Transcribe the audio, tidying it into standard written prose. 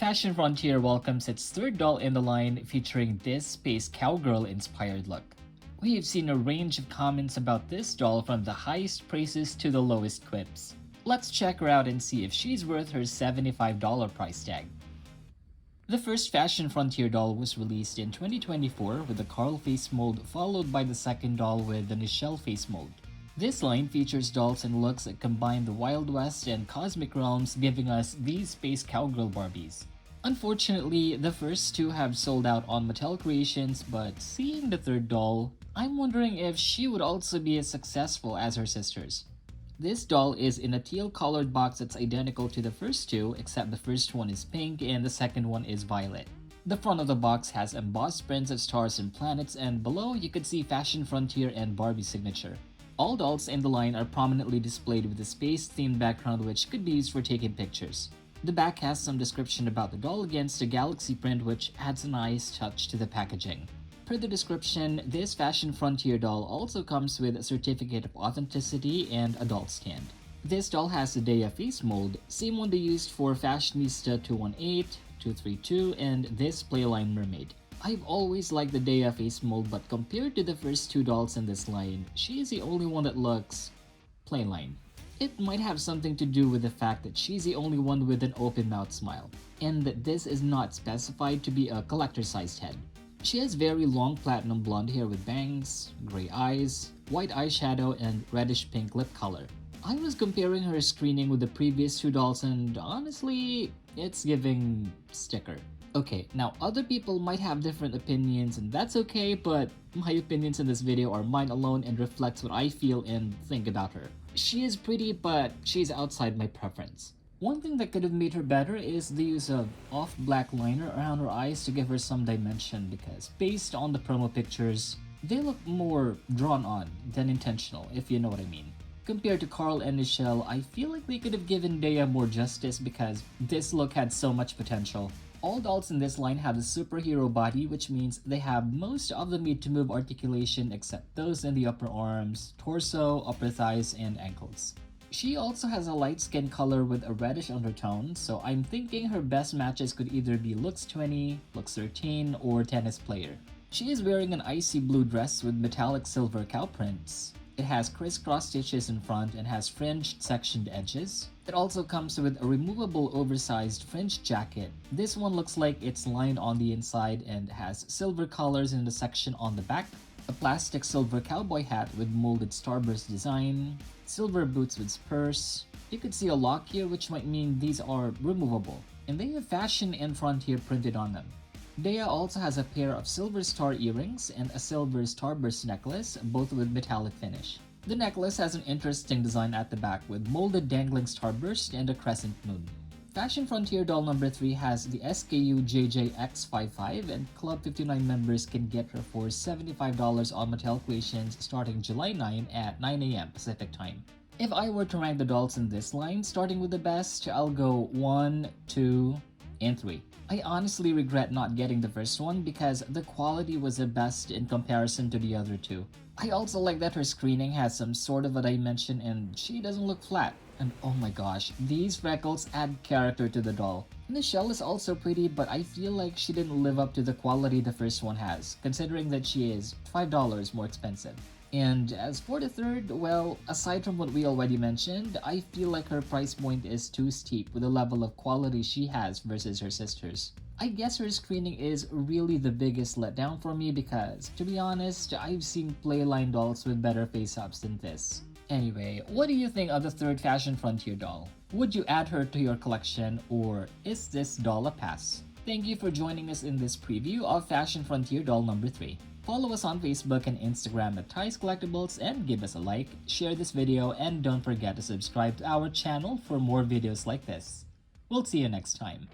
Fashion Frontier welcomes its third doll in the line featuring this space cowgirl-inspired look. We've seen a range of comments about this doll from the highest praises to the lowest quips. Let's check her out and see if she's worth her $75 price tag. The first Fashion Frontier doll was released in 2024 with the Carl face mold, followed by the second doll with the Nichelle face mold. This line features dolls and looks that combine the Wild West and cosmic realms, giving us these space cowgirl Barbies. Unfortunately, the first two have sold out on Mattel Creations, but seeing the third doll, I'm wondering if she would also be as successful as her sisters. This doll is in a teal colored box that's identical to the first two, except the first one is pink and the second one is violet. The front of the box has embossed prints of stars and planets, and below you could see Fashion Frontier and Barbie signature. All dolls in the line are prominently displayed with a space-themed background which could be used for taking pictures. The back has some description about the doll against a galaxy print which adds a nice touch to the packaging. Per the description, this Fashion Frontier doll also comes with a certificate of authenticity and a doll stand. This doll has the Dea face mold, same one they used for Fashionista 218, 232, and this Playline Mermaid. I've always liked the Dea face mold, but compared to the first two dolls in this line, she is the only one that looks plainline. It might have something to do with the fact that she's the only one with an open mouth smile, and that this is not specified to be a collector-sized head. She has very long platinum blonde hair with bangs, gray eyes, white eyeshadow, and reddish-pink lip color. I was comparing her screening with the previous two dolls and honestly, it's giving sticker. Okay, now other people might have different opinions and that's okay, but my opinions in this video are mine alone and reflects what I feel and think about her. She is pretty, but she's outside my preference. One thing that could have made her better is the use of off black liner around her eyes to give her some dimension, because based on the promo pictures, they look more drawn on than intentional, if you know what I mean. Compared to Carl and Nichelle, I feel like they could have given Dea more justice because this look had so much potential. All dolls in this line have a superhero body, which means they have most of the made-to-move articulation except those in the upper arms, torso, upper thighs, and ankles. She also has a light skin color with a reddish undertone, so I'm thinking her best matches could either be looks 20, looks 13, or tennis player. She is wearing an icy blue dress with metallic silver cow prints. It has crisscross stitches in front and has fringed sectioned edges. It also comes with a removable oversized fringed jacket. This one looks like it's lined on the inside and has silver colors in the section on the back, a plastic silver cowboy hat with molded starburst design, silver boots with spurs. You could see a lock here, which might mean these are removable, and they have Fashion and Frontier printed on them. Dea also has a pair of silver star earrings and a silver starburst necklace, both with metallic finish. The necklace has an interesting design at the back with molded dangling starburst and a crescent moon. Fashion Frontier doll number 3 has the SKU JJX55, and Club 59 members can get her for $75 on Mattel Creations starting July 9 at 9 AM Pacific Time. If I were to rank the dolls in this line, starting with the best, I'll go 1, 2, and 3. I honestly regret not getting the first one because the quality was the best in comparison to the other two. I also like that her screening has some sort of a dimension and she doesn't look flat. And oh my gosh, these freckles add character to the doll. Nichelle is also pretty, but I feel like she didn't live up to the quality the first one has, considering that she is $5 more expensive. And as for the third, well, aside from what we already mentioned, I feel like her price point is too steep with the level of quality she has versus her sisters. I guess her screening is really the biggest letdown for me because, to be honest, I've seen Playline dolls with better face-ups than this. Anyway, what do you think of the third Fashion Frontier doll? Would you add her to your collection, or is this doll a pass? Thank you for joining us in this preview of Fashion Frontier doll number 3. Follow us on Facebook and Instagram at Ty's Collectibles and give us a like, share this video, and don't forget to subscribe to our channel for more videos like this. We'll see you next time.